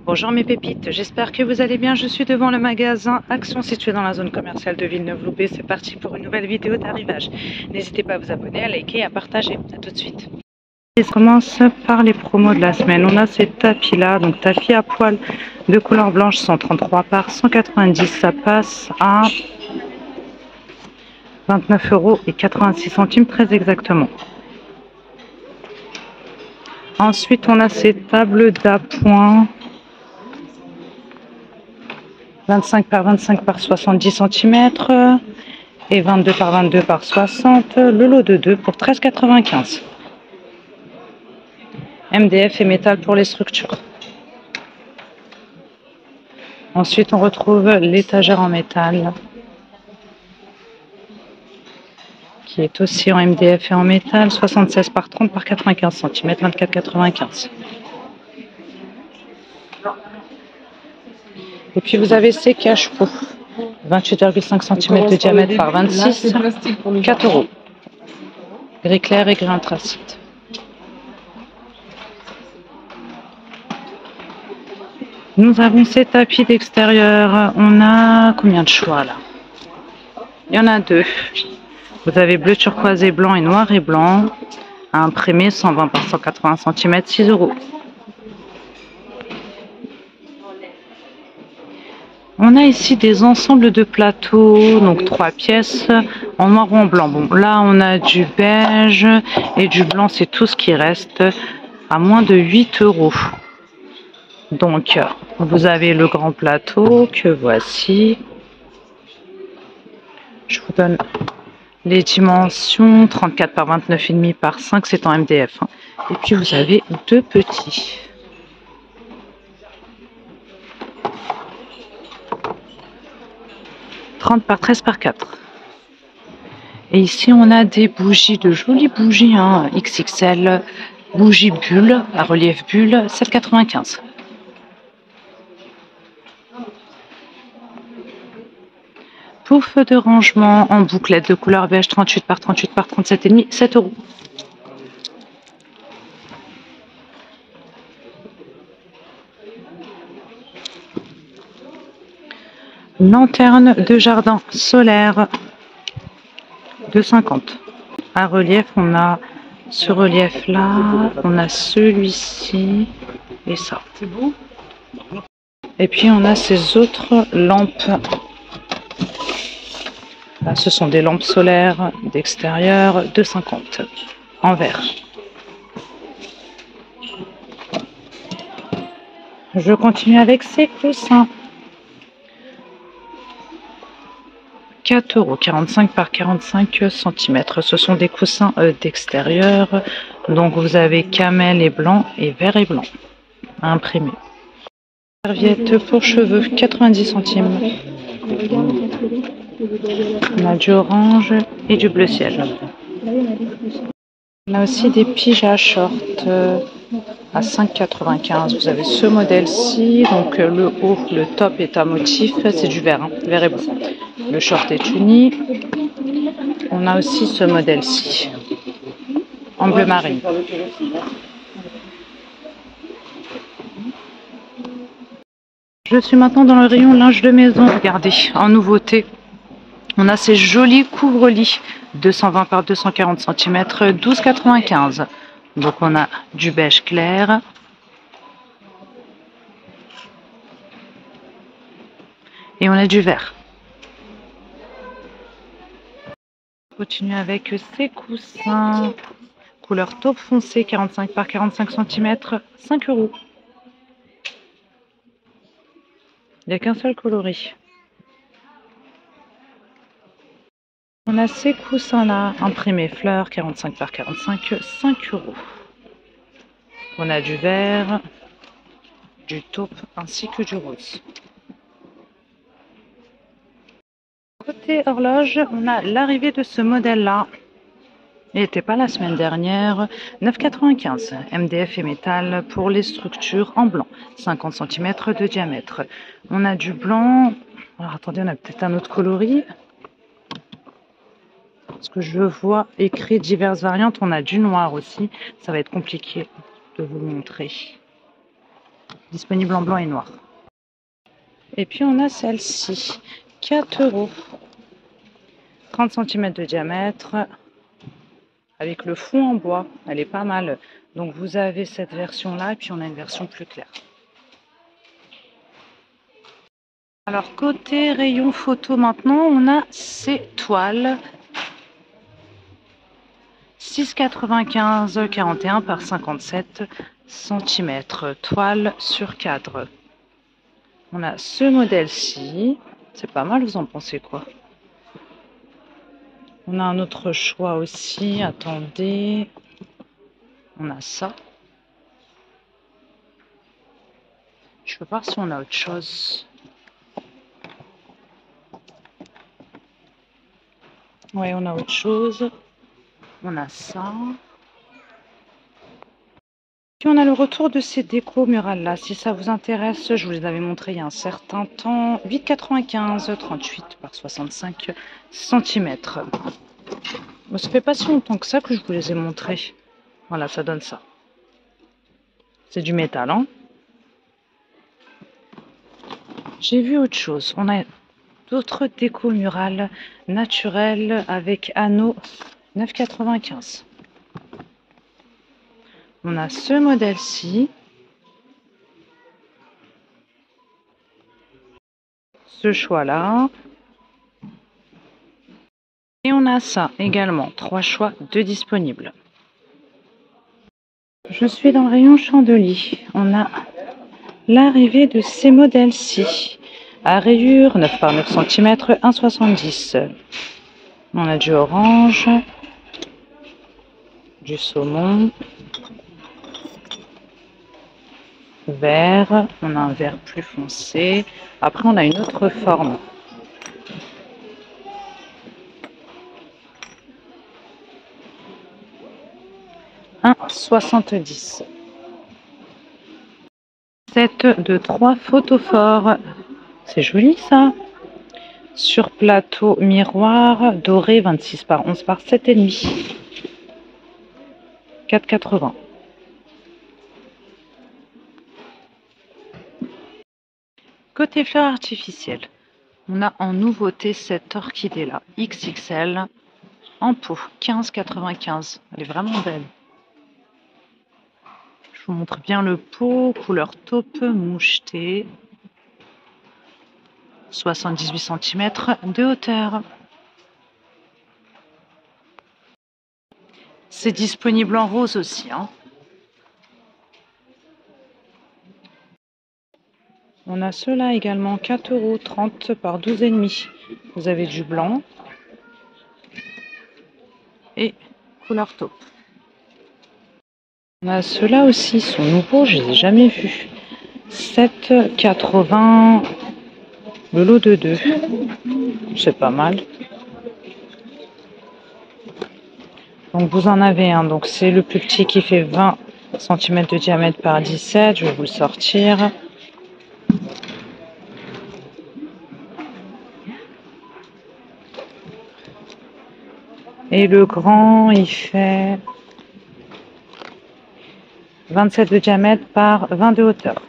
Bonjour mes pépites, j'espère que vous allez bien. Je suis devant le magasin Action situé dans la zone commerciale de Villeneuve-Loubet. C'est parti pour une nouvelle vidéo d'arrivage. N'hésitez pas à vous abonner, à liker et à partager. A tout de suite. On commence par les promos de la semaine. On a ces tapis là, donc tapis à poil de couleur blanche 133 par 190. Ça passe à 29,86 € très exactement. Ensuite on a ces tables d'appoint 25 par 25 par 70 cm et 22 par 22 par 60, le lot de 2 pour 13,95 €. MDF et métal pour les structures. Ensuite on retrouve l'étagère en métal qui est aussi en MDF et en métal, 76 par 30 par 95 cm, 24,95 €. Et puis vous avez ces cache-pots, 28,5 cm de diamètre par 26, 4 €. Gris clair et gris anthracite. Nous avons ces tapis d'extérieur. On a combien de choix là? Il y en a deux. Vous avez bleu turquoise et blanc et noir et blanc. À imprimer 120 par 180 cm, 6 €. On a ici des ensembles de plateaux, donc 3 pièces en noir ou en blanc. Bon, là on a du beige et du blanc, c'est tout ce qui reste, à moins de 8 €. Donc vous avez le grand plateau que voici. Je vous donne les dimensions, 34 par 29,5 par 5, c'est en MDF. Et puis vous avez deux petits. Par 13 par 4. Et ici on a des bougies, de jolies bougies XXL, bougies bulle, à relief bulle, 7,95 €. Pouf de rangement en bouclette de couleur beige, 38 par 38 par 37,5, 7 €. Lanterne de jardin solaire, 2,50 €. À relief, on a ce relief là, on a celui-ci et ça. C'est beau. Et puis on a ces autres lampes. Là, ce sont des lampes solaires d'extérieur, 2,50 € en verre. Je continue avec ces coussins. 4 €, 45 par 45 cm. Ce sont des coussins d'extérieur. Donc vous avez camel et blanc et vert et blanc à imprimer. Serviette pour cheveux, 90 centimes. On a du orange et du bleu ciel. On a aussi des pyjamas short à 5,95 €. Vous avez ce modèle-ci, donc le haut, le top est à motif, c'est du vert, vert et blanc. Le short est uni. On a aussi ce modèle-ci, en bleu marine. Je suis maintenant dans le rayon linge de maison. Regardez, en nouveauté, on a ces jolis couvre-lits, 220 par 240 cm, 12,95 €. Donc on a du beige clair. Et on a du vert. On continue avec ces coussins. Couleur taupe foncé, 45 par 45 cm, 5 €. Il n'y a qu'un seul coloris. On a ces coussins-là, imprimés fleurs, 45 par 45, 5 €. On a du vert, du taupe ainsi que du rose. Côté horloge, on a l'arrivée de ce modèle-là. Il n'était pas la semaine dernière, 9,95 €. MDF et métal pour les structures en blanc, 50 cm de diamètre. On a du blanc. Alors attendez, on a peut-être un autre coloris. Parce que je vois écrit diverses variantes. On a du noir aussi. Ça va être compliqué de vous le montrer. disponible en blanc et noir. Et puis on a celle-ci, 4 €, 30 cm de diamètre, avec le fond en bois, elle est pas mal. Donc vous avez cette version-là, et puis on a une version plus claire. Alors côté rayon photo maintenant, on a ces toiles 6,95 41 par 57 cm, toile sur cadre. On a ce modèle-ci, c'est pas mal, vous en pensez quoi? On a un autre choix aussi, attendez, on a ça. Je veux voir si on a autre chose. Ouais, on a autre chose. On a ça. Puis on a le retour de ces décos murales là. Si ça vous intéresse, je vous les avais montrés il y a un certain temps. 8,95, 38 par 65 cm. Bon, ça fait pas si longtemps que ça que je vous les ai montrés. Voilà, ça donne ça. C'est du métal, hein. J'ai vu autre chose. On a d'autres décos murales naturelles avec anneaux 9,95. On a ce modèle-ci. Ce choix-là. Et on a ça également. 3 choix de disponibles. Je suis dans le rayon chandelier. On a l'arrivée de ces modèles-ci. À rayures, 9 par 9 cm, 1,70. On a du orange, du saumon, vert. On a un vert plus foncé. Après, on a une autre forme. « 1,70. Set de 3 photophores. C'est joli ça. Sur plateau miroir doré 26 par 11 par 7,5. 4,80. Côté fleurs artificielles, on a en nouveauté cette orchidée là, XXL, en pot, 15,95. Elle est vraiment belle. Je vous montre bien le pot, couleur taupe moucheté, 78 cm de hauteur. C'est disponible en rose aussi, hein. On a ceux-là également, 4,30 € par 12,5. Vous avez du blanc et couleur taupe. On a ceux-là aussi, ils sont nouveaux, je ne les ai jamais vus. 7,80 €, le lot de 2. C'est pas mal. Donc vous en avez un, donc c'est le plus petit qui fait 20 cm de diamètre par 17. Je vais vous le sortir. Et le grand, il fait 27 de diamètre par 20 de hauteur.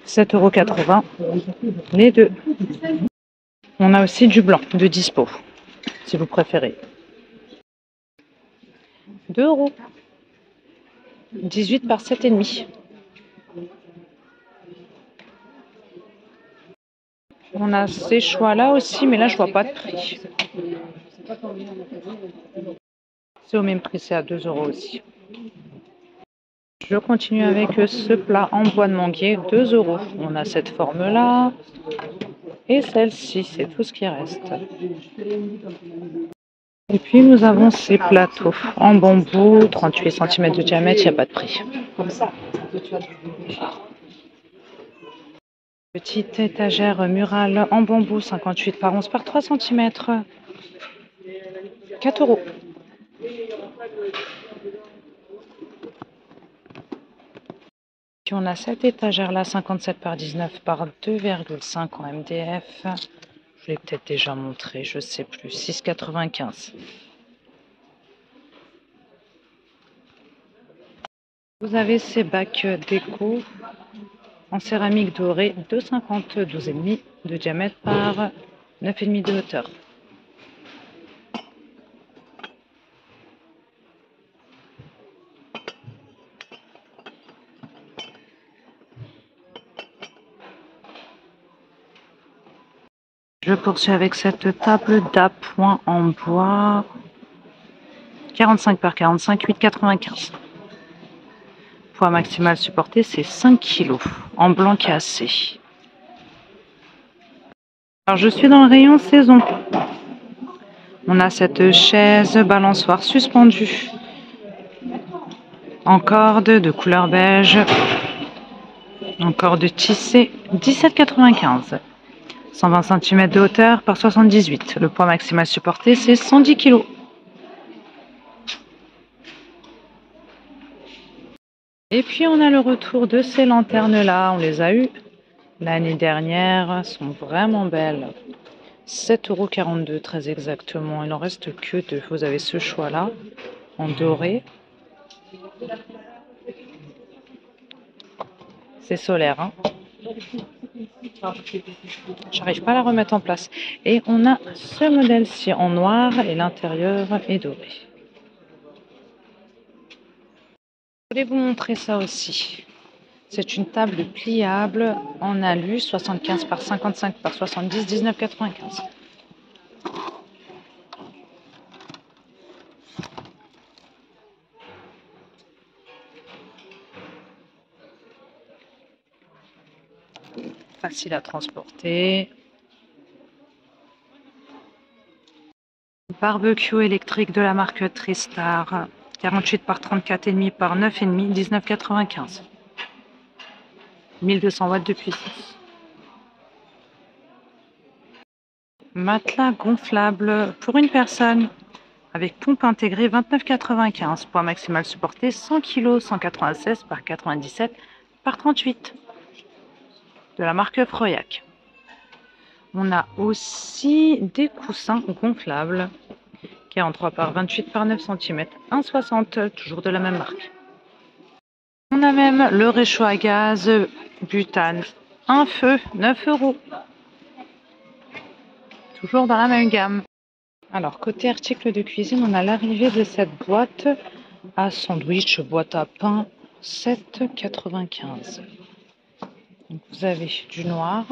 7,80 € les deux. On a aussi du blanc de dispo, si vous préférez. 2 €. 18 par 7,5. On a ces choix-là aussi, mais là, je vois pas de prix. C'est au même prix, c'est à 2 € aussi. Je continue avec ce plat en bois de manguier, 2 €. On a cette forme-là et celle-ci, c'est tout ce qui reste. Et puis nous avons ces plateaux en bambou, 38 cm de diamètre, il n'y a pas de prix. Petite étagère murale en bambou, 58 par 11 par 3 cm. 4 €. Puis on a cette étagère là, 57 par 19 par 2,5 en MDF. Je l'ai peut-être déjà montré, je sais plus. 6,95. Vous avez ces bacs déco en céramique dorée, 2,50, 12,5 de diamètre par 9,5 de hauteur. Je poursuis avec cette table d'appoint en bois, 45 par 45, 8,95. Poids maximal supporté, c'est 5 kg, en blanc cassé. Alors, je suis dans le rayon saison. On a cette chaise balançoire suspendue en corde de couleur beige, en corde tissée, 17,95. 120 cm de hauteur par 78. Le poids maximal supporté, c'est 110 kg. Et puis, on a le retour de ces lanternes-là. On les a eues l'année dernière. Elles sont vraiment belles. 7,42 € très exactement. Il n'en reste que 2. Vous avez ce choix-là, en doré. C'est solaire, hein. J'arrive pas à la remettre en place. Et on a ce modèle-ci en noir et l'intérieur est doré. Je voulais vous montrer ça aussi. C'est une table pliable en alu, 75 par 55 par 70, 19,95. Facile à transporter. Barbecue électrique de la marque Tristar, 48 par 34,5 par 9,5, 19,95. 1200 watts de puissance. Matelas gonflable pour une personne avec pompe intégrée, 29,95. Poids maximal supporté, 100 kg, 196 par 97 par 38. De la marque Froyac. On a aussi des coussins gonflables, 43 par 28 par 9 cm, 1,60, toujours de la même marque. On a même le réchaud à gaz butane, un feu, 9 €. Toujours dans la même gamme. Alors, côté articles de cuisine, on a l'arrivée de cette boîte à sandwich, boîte à pain, 7,95. Donc, vous avez du noir,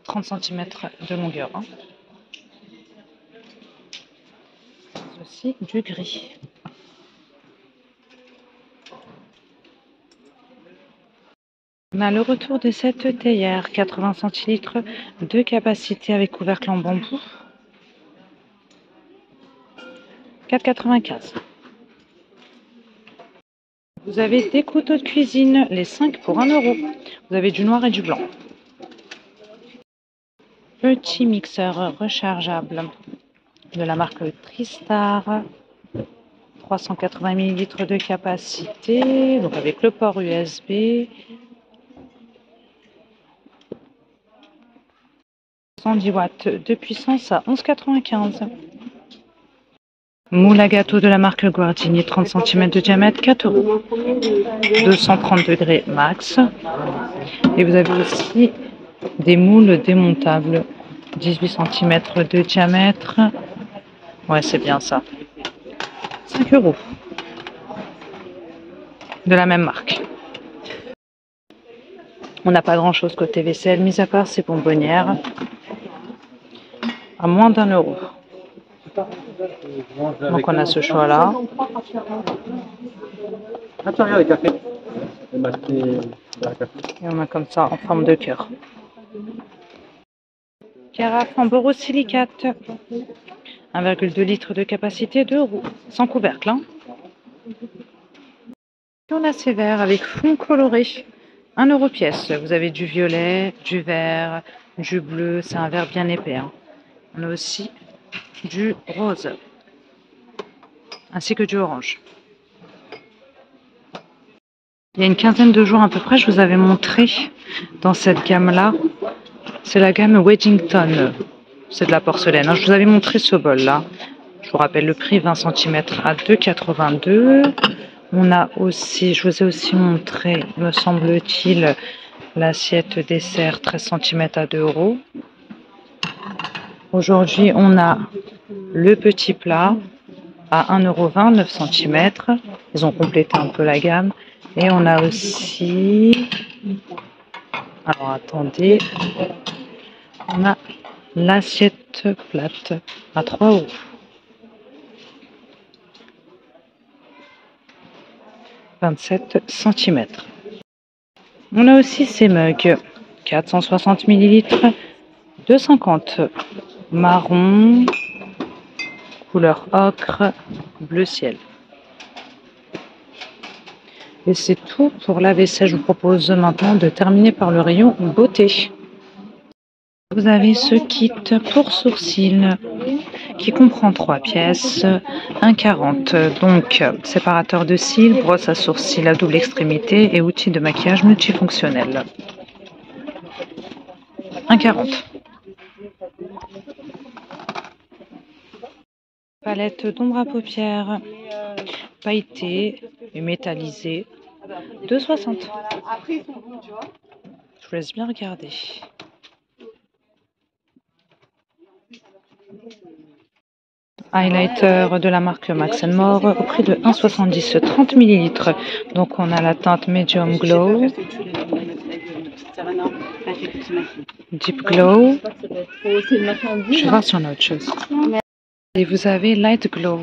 30 cm de longueur. Aussi du gris. On a le retour de cette théière, 80 centilitres de capacité avec couvercle en bambou. 4,95. Vous avez des couteaux de cuisine, les 5 pour 1 €. Vous avez du noir et du blanc. Petit mixeur rechargeable de la marque Tristar, 380 ml de capacité, donc avec le port USB. 110 watts de puissance à 11,95. Moule à gâteau de la marque Guardini, 30 cm de diamètre, 4 €. 230 degrés max. Et vous avez aussi des moules démontables, 18 cm de diamètre. Ouais, c'est bien ça. 5 €. De la même marque. On n'a pas grand chose côté vaisselle, mis à part ces bonbonnières. À moins d'1 €. Donc on a ce choix là. Et on a comme ça en forme de cœur. Carafe en borosilicate, 1,2 litres de capacité, 2 €, sans couvercle. Hein. Et on a ces verres avec fond coloré, 1 € pièce. Vous avez du violet, du vert, du bleu, c'est un verre bien épais. Hein. On a aussi du rose, ainsi que du orange. Il y a une quinzaine de jours à peu près, je vous avais montré dans cette gamme-là. C'est la gamme Weddington. C'est de la porcelaine. Hein. Je vous avais montré ce bol-là. Je vous rappelle le prix, 20 cm à 2,82. On a aussi, je vous ai aussi montré, me semble-t-il, l'assiette dessert 13 cm à 2 euros. Aujourd'hui, on a le petit plat à 1,20 €, 9 cm. Ils ont complété un peu la gamme. Et on a aussi... Alors attendez. On a l'assiette plate à 3 €. 27 cm. On a aussi ces mugs. 460 ml. 2,50 €. Marron. Couleur ocre. Bleu ciel. Et c'est tout pour la vaisselle. Je vous propose maintenant de terminer par le rayon beauté. Vous avez ce kit pour sourcils qui comprend 3 pièces, 1,40 €. Donc, séparateur de cils, brosse à sourcils à double extrémité et outils de maquillage multifonctionnel. 1,40 €. Palette d'ombre à paupières pailletée et métallisée, 2,60 €. Je vous laisse bien regarder. Highlighter de la marque Max More au prix de 1,70 €, 30 ml. Donc on a la teinte Medium Glow, Deep Glow. Je vais voir si on a autre chose. Et vous avez Light Glow.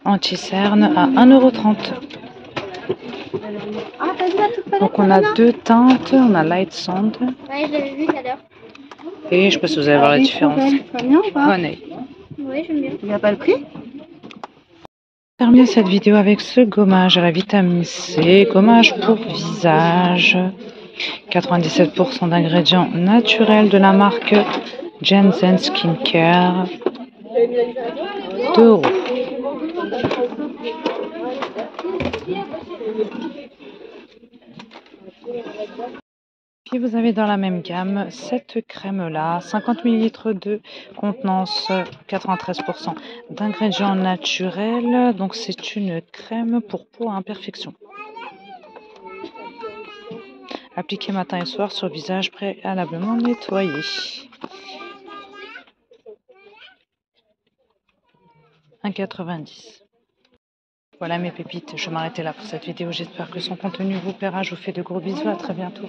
Anti-cerne à 1,30 €. Donc on a deux teintes, on a Light Sand. Ouais, je l'avais vu tout à l'heure. Et je sais pas si vous allez voir la différence. Combien ou pas? Honey. Oui, j'aime bien. Il n'y a pas le prix? Terminer cette vidéo avec ce gommage à la vitamine C, gommage pour visage, 97% d'ingrédients naturels de la marque Jensen Skincare, 2 €. Puis vous avez dans la même gamme cette crème là, 50 ml de contenance, 93% d'ingrédients naturels. Donc c'est une crème pour peau à imperfection. Appliquée matin et soir sur visage préalablement nettoyé. « 1,90 €. Voilà mes pépites, je vais m'arrêter là pour cette vidéo. J'espère que son contenu vous plaira. Je vous fais de gros bisous, à très bientôt.